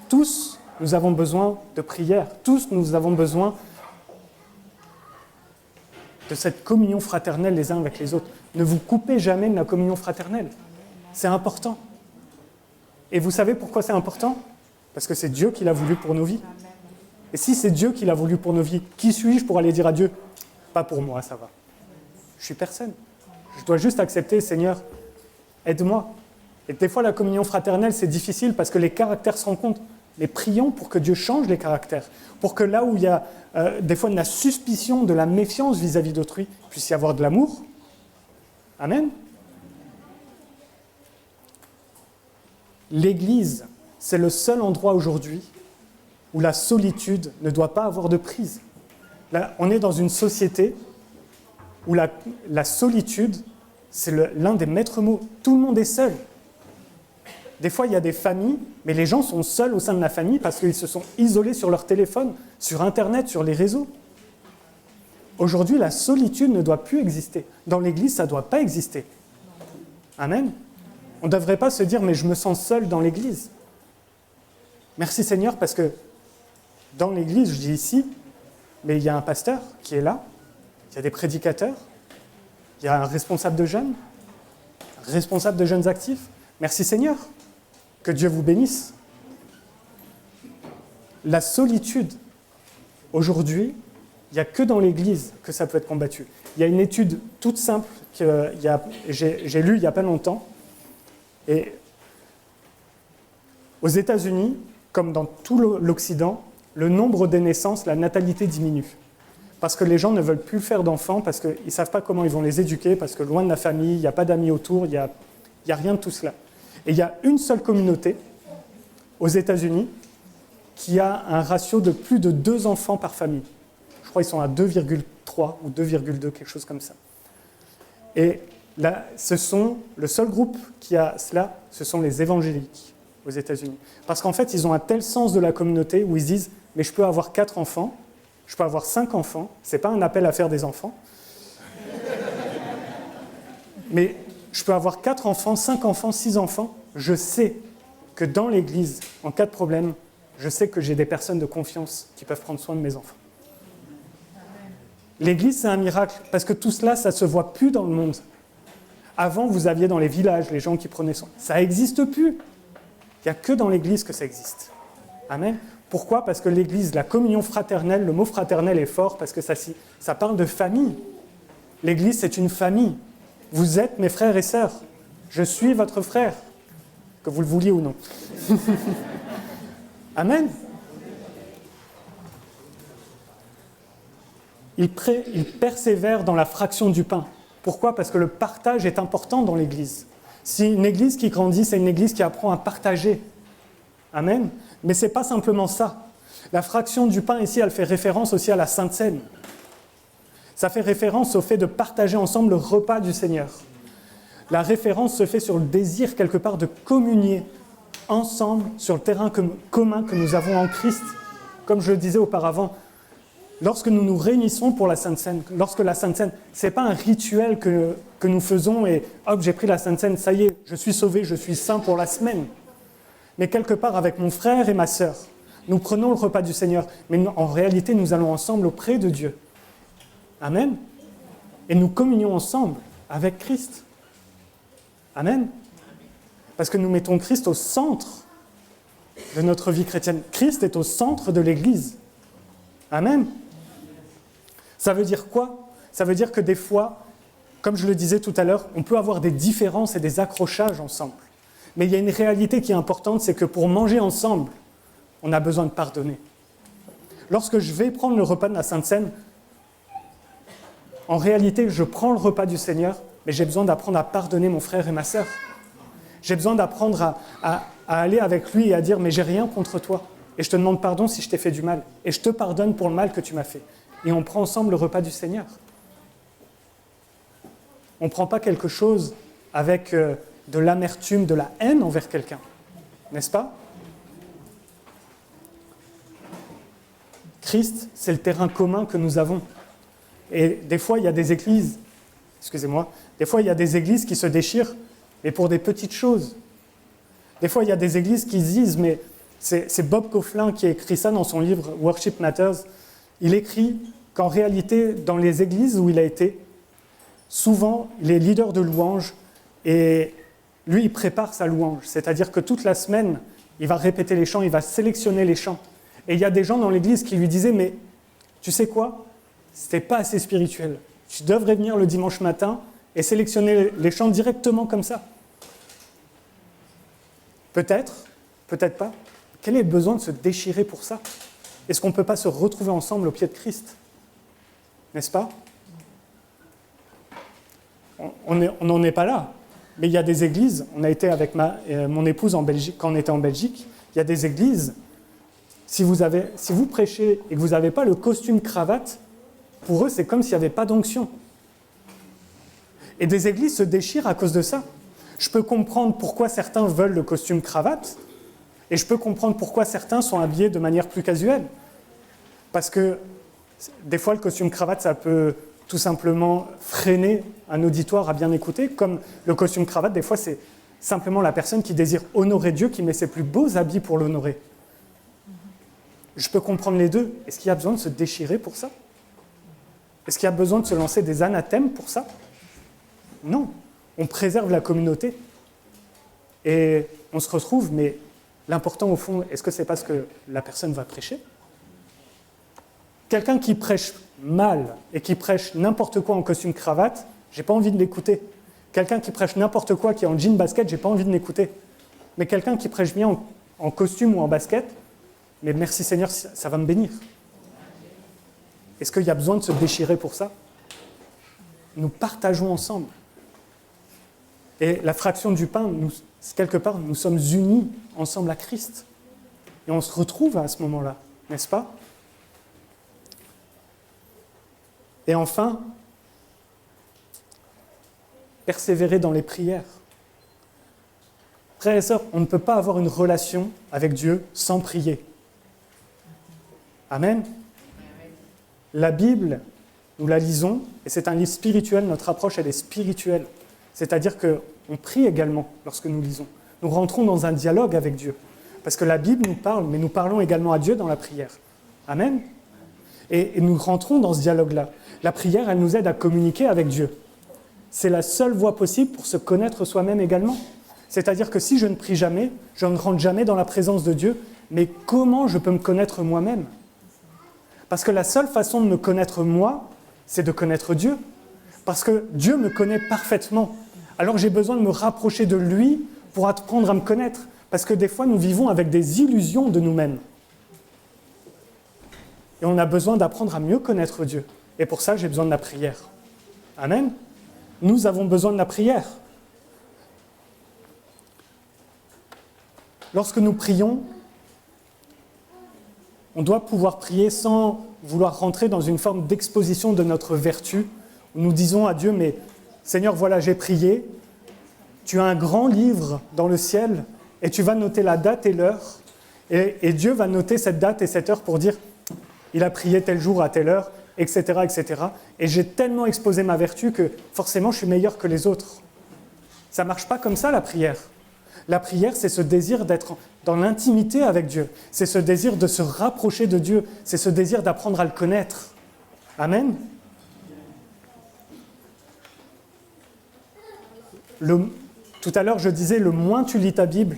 Tous, nous avons besoin de prière. Tous, nous avons besoin de cette communion fraternelle les uns avec les autres. Ne vous coupez jamais de la communion fraternelle. C'est important. Et vous savez pourquoi c'est important ? Parce que c'est Dieu qui l'a voulu pour nos vies. Et si c'est Dieu qui l'a voulu pour nos vies, qui suis-je pour aller dire à Dieu « Pas pour moi, ça va. Je suis personne. Je dois juste accepter, Seigneur, aide-moi. » Et des fois, la communion fraternelle, c'est difficile parce que les caractères se rencontrent. Mais prions pour que Dieu change les caractères. Pour que là où il y a des fois de la suspicion, de la méfiance vis-à-vis d'autrui, puisse y avoir de l'amour. Amen. L'Église, c'est le seul endroit aujourd'hui où la solitude ne doit pas avoir de prise. Là, on est dans une société où la solitude, c'est l'un des maîtres mots. Tout le monde est seul. Des fois, il y a des familles, mais les gens sont seuls au sein de la famille parce qu'ils se sont isolés sur leur téléphone, sur Internet, sur les réseaux. Aujourd'hui, la solitude ne doit plus exister. Dans l'Église, ça ne doit pas exister. Amen. On ne devrait pas se dire « mais je me sens seul dans l'Église ». Merci Seigneur, parce que dans l'Église, je dis ici, mais il y a un pasteur qui est là, il y a des prédicateurs, il y a un responsable de jeunes actifs. Merci Seigneur, que Dieu vous bénisse. La solitude, aujourd'hui, il n'y a que dans l'Église que ça peut être combattu. Il y a une étude toute simple que j'ai lue il n'y a pas longtemps. Et aux États-Unis, comme dans tout l'Occident, le nombre des naissances, la natalité diminue. Parce que les gens ne veulent plus faire d'enfants, parce qu'ils ne savent pas comment ils vont les éduquer, parce que loin de la famille, il n'y a pas d'amis autour, il n'y a rien de tout cela. Et il y a une seule communauté, aux États-Unis, qui a un ratio de plus de 2 enfants par famille. Je crois qu'ils sont à 2,3 ou 2,2, quelque chose comme ça. Et là, le seul groupe qui a cela, ce sont les évangéliques aux États-Unis. Parce qu'en fait, ils ont un tel sens de la communauté où ils se disent « mais je peux avoir 4 enfants, je peux avoir 5 enfants, ce n'est pas un appel à faire des enfants, mais je peux avoir 4 enfants, 5 enfants, 6 enfants, je sais que dans l'Église, en cas de problème, je sais que j'ai des personnes de confiance qui peuvent prendre soin de mes enfants. » L'Église, c'est un miracle, parce que tout cela, ça ne se voit plus dans le monde. Avant, vous aviez dans les villages les gens qui prenaient soin. Ça n'existe plus. Il n'y a que dans l'Église que ça existe. Amen. Pourquoi ? Parce que l'Église, la communion fraternelle, le mot fraternel est fort, parce que ça parle de famille. L'Église, c'est une famille. Vous êtes mes frères et sœurs. Je suis votre frère, que vous le vouliez ou non. Amen. Il persévère dans la fraction du pain. Pourquoi ? Parce que le partage est important dans l'Église. Si une Église qui grandit, c'est une Église qui apprend à partager. Amen. Mais ce n'est pas simplement ça. La fraction du pain ici, elle fait référence aussi à la Sainte Seine. Ça fait référence au fait de partager ensemble le repas du Seigneur. La référence se fait sur le désir quelque part de communier ensemble sur le terrain commun que nous avons en Christ. Comme je le disais auparavant, lorsque nous nous réunissons pour la Sainte Seine, lorsque la Sainte Seine, ce n'est pas un rituel que nous faisons et hop, j'ai pris la Sainte Seine, ça y est, je suis sauvé, je suis saint pour la semaine. Mais quelque part avec mon frère et ma sœur, nous prenons le repas du Seigneur, mais en réalité nous allons ensemble auprès de Dieu. Amen. Et nous communions ensemble avec Christ. Amen. Parce que nous mettons Christ au centre de notre vie chrétienne. Christ est au centre de l'Église. Amen. Ça veut dire quoi ? Ça veut dire que des fois, comme je le disais tout à l'heure, on peut avoir des différences et des accrochages ensemble. Mais il y a une réalité qui est importante, c'est que pour manger ensemble, on a besoin de pardonner. Lorsque je vais prendre le repas de la Sainte Seine, en réalité, je prends le repas du Seigneur, mais j'ai besoin d'apprendre à pardonner mon frère et ma sœur. J'ai besoin d'apprendre à aller avec lui et à dire « mais j'ai rien contre toi, et je te demande pardon si je t'ai fait du mal, et je te pardonne pour le mal que tu m'as fait. » Et on prend ensemble le repas du Seigneur. On ne prend pas quelque chose avec de l'amertume, de la haine envers quelqu'un, n'est-ce pas? Christ, c'est le terrain commun que nous avons. Et des fois, il y a des églises, des fois, il y a des églises qui se déchirent, mais pour des petites choses. Des fois, il y a des églises qui disent, mais c'est Bob Kauflin qui a écrit ça dans son livre « Worship Matters ». Il écrit qu'en réalité, dans les églises où il a été, souvent, il est leader de louange et lui, il prépare sa louange. C'est-à-dire que toute la semaine, il va répéter les chants, il va sélectionner les chants. Et il y a des gens dans l'église qui lui disaient « Mais tu sais quoi? C'était pas assez spirituel. Tu devrais venir le dimanche matin et sélectionner les chants directement comme ça. » Peut-être, peut-être pas. Quel est le besoin de se déchirer pour ça? Est-ce qu'on ne peut pas se retrouver ensemble au pied de Christ? N'est-ce pas? On n'en est pas là. Mais il y a des églises, on a été avec mon épouse en Belgique, quand on était en Belgique, il y a des églises, si vous prêchez et que vous n'avez pas le costume cravate, pour eux, c'est comme s'il n'y avait pas d'onction. Et des églises se déchirent à cause de ça. Je peux comprendre pourquoi certains veulent le costume cravate, et je peux comprendre pourquoi certains sont habillés de manière plus casuelle. Parce que des fois, le costume cravate, ça peut tout simplement freiner un auditoire à bien écouter, comme le costume cravate, des fois, c'est simplement la personne qui désire honorer Dieu, qui met ses plus beaux habits pour l'honorer. Je peux comprendre les deux. Est-ce qu'il y a besoin de se déchirer pour ça? Est-ce qu'il y a besoin de se lancer des anathèmes pour ça? Non. On préserve la communauté et on se retrouve, mais l'important au fond, est-ce que c'est parce que la personne va prêcher? Quelqu'un qui prêche mal et qui prêche n'importe quoi en costume cravate, j'ai pas envie de l'écouter. Quelqu'un qui prêche n'importe quoi, qui est en jean basket, j'ai pas envie de l'écouter. Mais quelqu'un qui prêche bien en costume ou en basket, mais merci Seigneur, ça va me bénir. Est-ce qu'il y a besoin de se déchirer pour ça? Nous partageons ensemble. Et la fraction du pain, quelque part, nous sommes unis ensemble à Christ. Et on se retrouve à ce moment-là, n'est-ce pas? Et enfin, persévérer dans les prières. Frères et sœurs, on ne peut pas avoir une relation avec Dieu sans prier. Amen. La Bible, nous la lisons, et c'est un livre spirituel, notre approche, elle est spirituelle. C'est-à-dire qu'on prie également lorsque nous lisons. Nous rentrons dans un dialogue avec Dieu. Parce que la Bible nous parle, mais nous parlons également à Dieu dans la prière. Amen. Et nous rentrons dans ce dialogue-là. La prière, elle nous aide à communiquer avec Dieu. C'est la seule voie possible pour se connaître soi-même également. C'est-à-dire que si je ne prie jamais, je ne rentre jamais dans la présence de Dieu, mais comment je peux me connaître moi-même? Parce que la seule façon de me connaître moi, c'est de connaître Dieu. Parce que Dieu me connaît parfaitement. Alors j'ai besoin de me rapprocher de lui pour apprendre à me connaître. Parce que des fois, nous vivons avec des illusions de nous-mêmes. Et on a besoin d'apprendre à mieux connaître Dieu. Et pour ça, j'ai besoin de la prière. Amen. Nous avons besoin de la prière. Lorsque nous prions, on doit pouvoir prier sans vouloir rentrer dans une forme d'exposition de notre vertu, où nous disons à Dieu, mais Seigneur, voilà, j'ai prié, tu as un grand livre dans le ciel, et tu vas noter la date et l'heure, et Dieu va noter cette date et cette heure pour dire, il a prié tel jour à telle heure, etc., etc. Et j'ai tellement exposé ma vertu que forcément je suis meilleur que les autres. Ça ne marche pas comme ça, la prière. La prière, c'est ce désir d'être dans l'intimité avec Dieu. C'est ce désir de se rapprocher de Dieu. C'est ce désir d'apprendre à le connaître. Amen. Tout à l'heure, je disais, le moins tu lis ta Bible,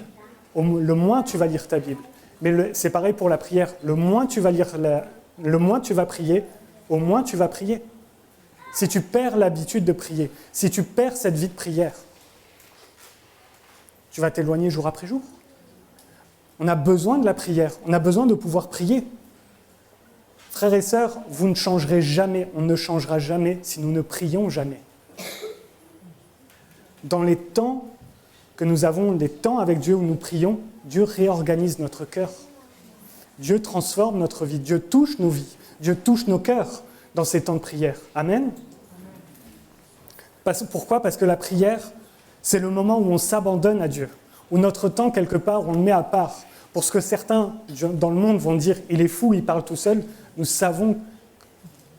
le moins tu vas lire ta Bible. Mais c'est pareil pour la prière. Le moins tu vas prier, au moins tu vas prier. Si tu perds l'habitude de prier, si tu perds cette vie de prière, tu vas t'éloigner jour après jour. On a besoin de la prière, on a besoin de pouvoir prier. Frères et sœurs, vous ne changerez jamais, on ne changera jamais si nous ne prions jamais. Dans les temps que nous avons, des temps avec Dieu où nous prions, Dieu réorganise notre cœur. Dieu transforme notre vie, Dieu touche nos vies, Dieu touche nos cœurs dans ces temps de prière. Amen. Pourquoi ? Parce que la prière, c'est le moment où on s'abandonne à Dieu, où notre temps, quelque part, on le met à part. Pour ce que certains dans le monde vont dire « il est fou, il parle tout seul », nous savons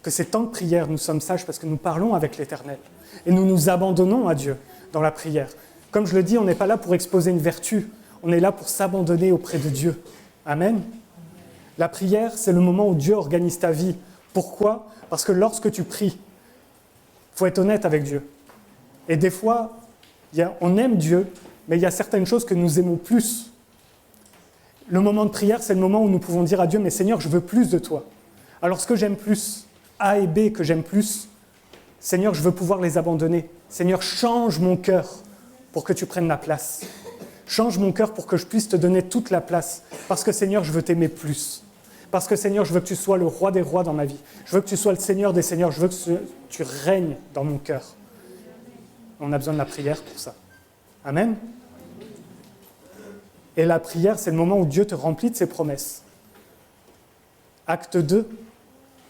que ces temps de prière, nous sommes sages parce que nous parlons avec l'Éternel. Et nous nous abandonnons à Dieu dans la prière. Comme je le dis, on n'est pas là pour exposer une vertu, on est là pour s'abandonner auprès de Dieu. Amen. La prière, c'est le moment où Dieu organise ta vie. Pourquoi ? Parce que lorsque tu pries, il faut être honnête avec Dieu. Et des fois, on aime Dieu, mais il y a certaines choses que nous aimons plus. Le moment de prière, c'est le moment où nous pouvons dire à Dieu « Mais Seigneur, je veux plus de toi. » Alors ce que j'aime plus, A et B que j'aime plus, Seigneur, je veux pouvoir les abandonner. Seigneur, change mon cœur pour que tu prennes la place. Change mon cœur pour que je puisse te donner toute la place. Parce que Seigneur, je veux t'aimer plus. Parce que Seigneur, je veux que tu sois le roi des rois dans ma vie. Je veux que tu sois le Seigneur des seigneurs. Je veux que tu règnes dans mon cœur. On a besoin de la prière pour ça. Amen. Et la prière, c'est le moment où Dieu te remplit de ses promesses. Acte 2,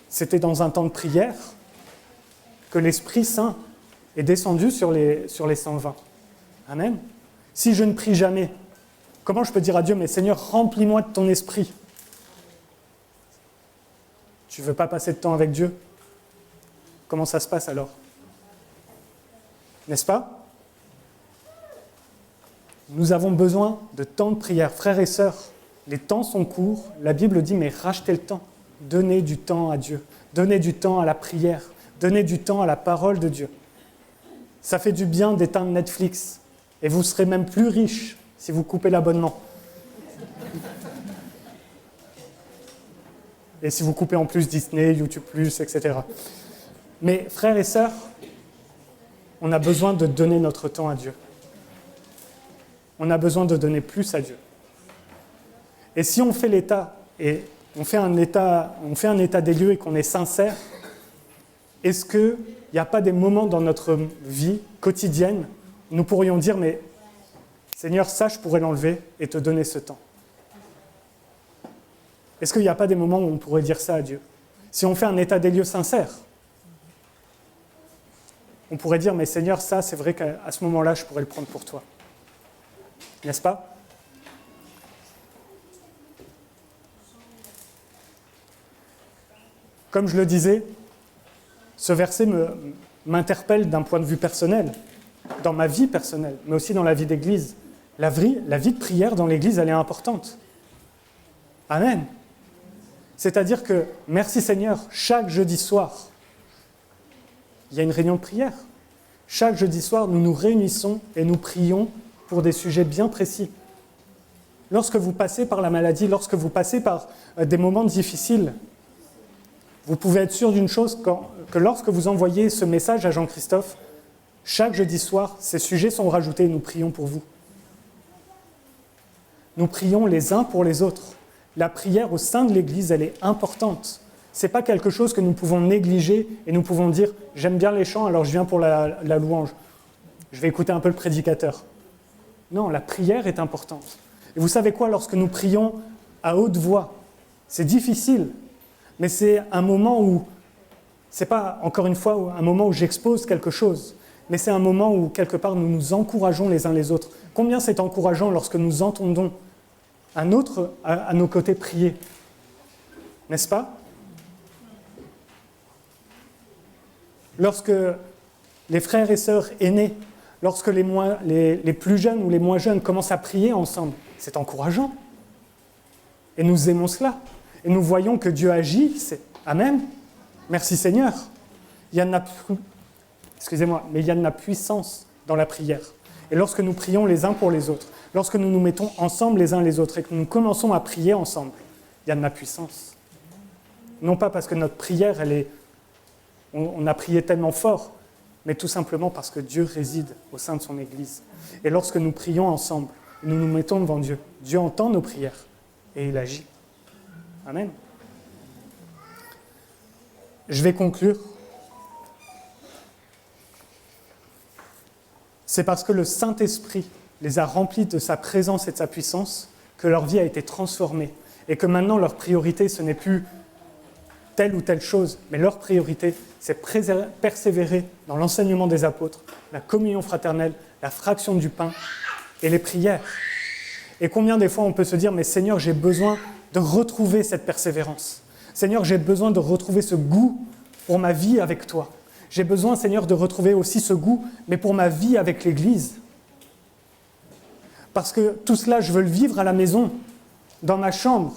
c'était dans un temps de prière que l'Esprit Saint est descendu sur les 120. Amen. Si je ne prie jamais, comment je peux dire à Dieu « Mais Seigneur, remplis-moi de ton esprit ». Tu ne veux pas passer de temps avec Dieu ? Comment ça se passe alors ? N'est-ce pas ? Nous avons besoin de temps de prière. Frères et sœurs, les temps sont courts. La Bible dit « Mais rachetez le temps ». Donnez du temps à Dieu. Donnez du temps à la prière. Donnez du temps à la parole de Dieu. Ça fait du bien d'éteindre Netflix. Et vous serez même plus riche si vous coupez l'abonnement. Et si vous coupez en plus Disney, YouTube+, etc. Mais frères et sœurs, on a besoin de donner notre temps à Dieu. On a besoin de donner plus à Dieu. Et si on fait on fait un état des lieux et qu'on est sincère, est-ce qu'il n'y a pas des moments dans notre vie quotidienne où nous pourrions dire « Mais Seigneur, ça, je pourrais l'enlever et te donner ce temps ». Est-ce qu'il n'y a pas des moments où on pourrait dire ça à Dieu ? Si on fait un état des lieux sincère, on pourrait dire « Mais Seigneur, ça, c'est vrai qu'à ce moment-là, je pourrais le prendre pour toi ». N'est-ce pas ? Comme je le disais, ce verset m'interpelle d'un point de vue personnel, dans ma vie personnelle, mais aussi dans la vie d'Église. La vie de prière dans l'Église, elle est importante. Amen. C'est-à-dire que, merci Seigneur, chaque jeudi soir, il y a une réunion de prière. Chaque jeudi soir, nous nous réunissons et nous prions pour des sujets bien précis. Lorsque vous passez par la maladie, lorsque vous passez par des moments difficiles, vous pouvez être sûr d'une chose, que lorsque vous envoyez ce message à Jean-Christophe, chaque jeudi soir, ces sujets sont rajoutés et nous prions pour vous. Nous prions les uns pour les autres. La prière au sein de l'Église, elle est importante. Ce n'est pas quelque chose que nous pouvons négliger et nous pouvons dire « j'aime bien les chants, alors je viens pour la louange. Je vais écouter un peu le prédicateur ». Non, la prière est importante. Et vous savez quoi, lorsque nous prions à haute voix, c'est difficile, mais c'est un moment où, c'est pas encore une fois un moment où j'expose quelque chose, mais c'est un moment où quelque part nous nous encourageons les uns les autres. Combien c'est encourageant lorsque nous entendons un autre à nos côtés prier, n'est-ce pas ? Lorsque les frères et sœurs aînés, lorsque les plus jeunes ou les moins jeunes commencent à prier ensemble, c'est encourageant. Et nous aimons cela. Et nous voyons que Dieu agit. Amen. Merci Seigneur. Il y a de la puissance dans la prière. Et lorsque nous prions les uns pour les autres, lorsque nous nous mettons ensemble les uns les autres et que nous commençons à prier ensemble, il y a de la puissance. Non pas parce que notre prière, on a prié tellement fort, mais tout simplement parce que Dieu réside au sein de son Église. Et lorsque nous prions ensemble, nous nous mettons devant Dieu, Dieu entend nos prières et il agit. Amen. Je vais conclure. C'est parce que le Saint-Esprit les a remplis de sa présence et de sa puissance que leur vie a été transformée et que maintenant leur priorité, ce n'est plus telle ou telle chose, mais leur priorité, c'est persévérer dans l'enseignement des apôtres, la communion fraternelle, la fraction du pain et les prières. Et combien des fois on peut se dire, mais Seigneur, j'ai besoin de retrouver cette persévérance. Seigneur, j'ai besoin de retrouver ce goût pour ma vie avec toi. J'ai besoin, Seigneur, de retrouver aussi ce goût, mais pour ma vie avec l'Église. Parce que tout cela, je veux le vivre à la maison, dans ma chambre.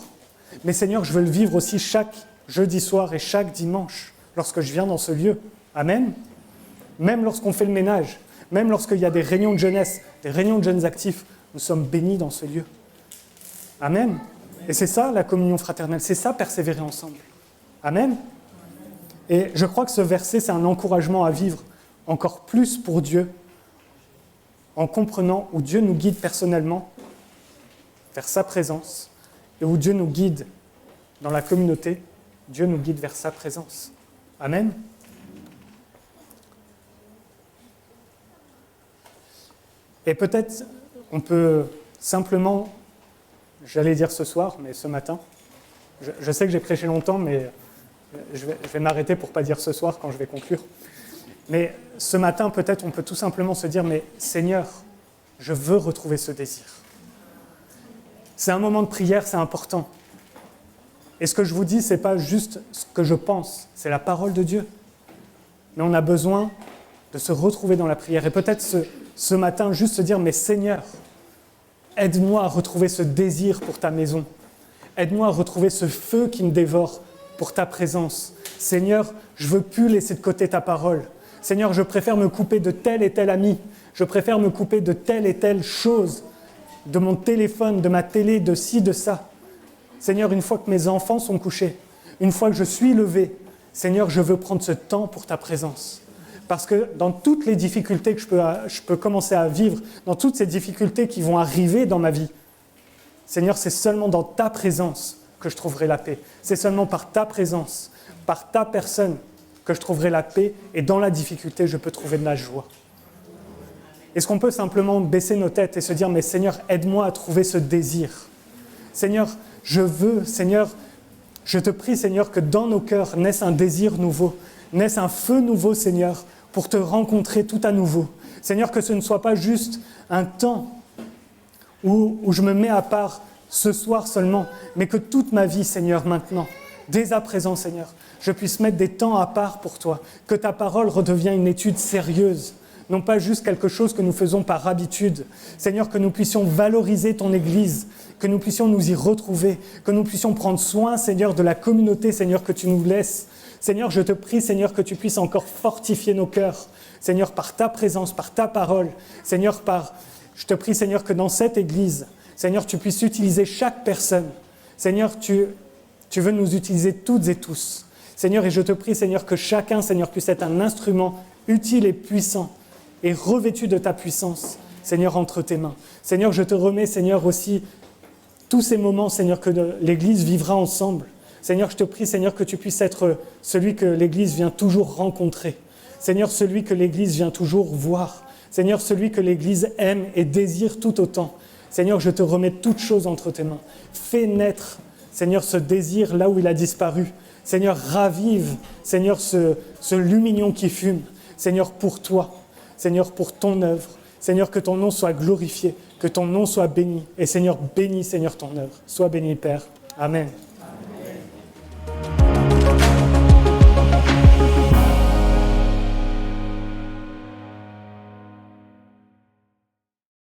Mais Seigneur, je veux le vivre aussi chaque jeudi soir et chaque dimanche, lorsque je viens dans ce lieu. Amen. Même lorsqu'on fait le ménage, même lorsqu'il y a des réunions de jeunesse, des réunions de jeunes actifs, nous sommes bénis dans ce lieu. Amen. Et c'est ça la communion fraternelle, c'est ça persévérer ensemble. Amen. Et je crois que ce verset, c'est un encouragement à vivre encore plus pour Dieu, en comprenant où Dieu nous guide personnellement vers sa présence et où Dieu nous guide dans la communauté, Dieu nous guide vers sa présence. Amen. Et peut-être on peut simplement, j'allais dire ce soir, mais ce matin, je sais que j'ai prêché longtemps, mais je vais m'arrêter pour ne pas dire ce soir quand je vais conclure. Mais ce matin, peut-être on peut tout simplement se dire, mais Seigneur, je veux retrouver ce désir. C'est un moment de prière, c'est important. Et ce que je vous dis, ce n'est pas juste ce que je pense, c'est la parole de Dieu. Mais on a besoin de se retrouver dans la prière. Et peut-être ce matin, juste se dire, mais Seigneur, aide-moi à retrouver ce désir pour ta maison. Aide-moi à retrouver ce feu qui me dévore pour ta présence. Seigneur, je ne veux plus laisser de côté ta parole. Seigneur, je préfère me couper de tel et tel ami. Je préfère me couper de telle et telle chose, de mon téléphone, de ma télé, de ci, de ça. Seigneur, une fois que mes enfants sont couchés, une fois que je suis levé, Seigneur, je veux prendre ce temps pour ta présence. Parce que dans toutes les difficultés que je peux commencer à vivre, dans toutes ces difficultés qui vont arriver dans ma vie, Seigneur, c'est seulement dans ta présence que je trouverai la paix. C'est seulement par ta présence, par ta personne, que je trouverai la paix, et dans la difficulté, je peux trouver de la joie. Est-ce qu'on peut simplement baisser nos têtes et se dire, mais Seigneur, aide-moi à trouver ce désir. Seigneur, je veux, Seigneur, je te prie, Seigneur, que dans nos cœurs naisse un désir nouveau, naisse un feu nouveau, Seigneur, pour te rencontrer tout à nouveau. Seigneur, que ce ne soit pas juste un temps où je me mets à part ce soir seulement, mais que toute ma vie, Seigneur, maintenant, dès à présent, Seigneur, je puisse mettre des temps à part pour toi, que ta parole redevienne une étude sérieuse, non pas juste quelque chose que nous faisons par habitude. Seigneur, que nous puissions valoriser ton Église, que nous puissions nous y retrouver, que nous puissions prendre soin, Seigneur, de la communauté, Seigneur, que tu nous laisses. Seigneur, je te prie, Seigneur, que tu puisses encore fortifier nos cœurs, Seigneur, par ta présence, par ta parole. Seigneur, je te prie, Seigneur, que dans cette Église, Seigneur, tu puisses utiliser chaque personne. Seigneur, tu veux nous utiliser toutes et tous. Seigneur, et je te prie, Seigneur, que chacun, Seigneur, puisse être un instrument utile et puissant et revêtu de ta puissance, Seigneur, entre tes mains. Seigneur, je te remets, Seigneur, aussi tous ces moments, Seigneur, que l'Église vivra ensemble. Seigneur, je te prie, Seigneur, que tu puisses être celui que l'Église vient toujours rencontrer. Seigneur, celui que l'Église vient toujours voir. Seigneur, celui que l'Église aime et désire tout autant. Seigneur, je te remets toutes choses entre tes mains. Fais naître, Seigneur, ce désir là où il a disparu. Seigneur, ravive, Seigneur, ce lumignon qui fume. Seigneur, pour toi. Seigneur, pour ton œuvre. Seigneur, que ton nom soit glorifié, que ton nom soit béni. Et Seigneur, bénis, Seigneur, ton œuvre. Sois béni, Père. Amen.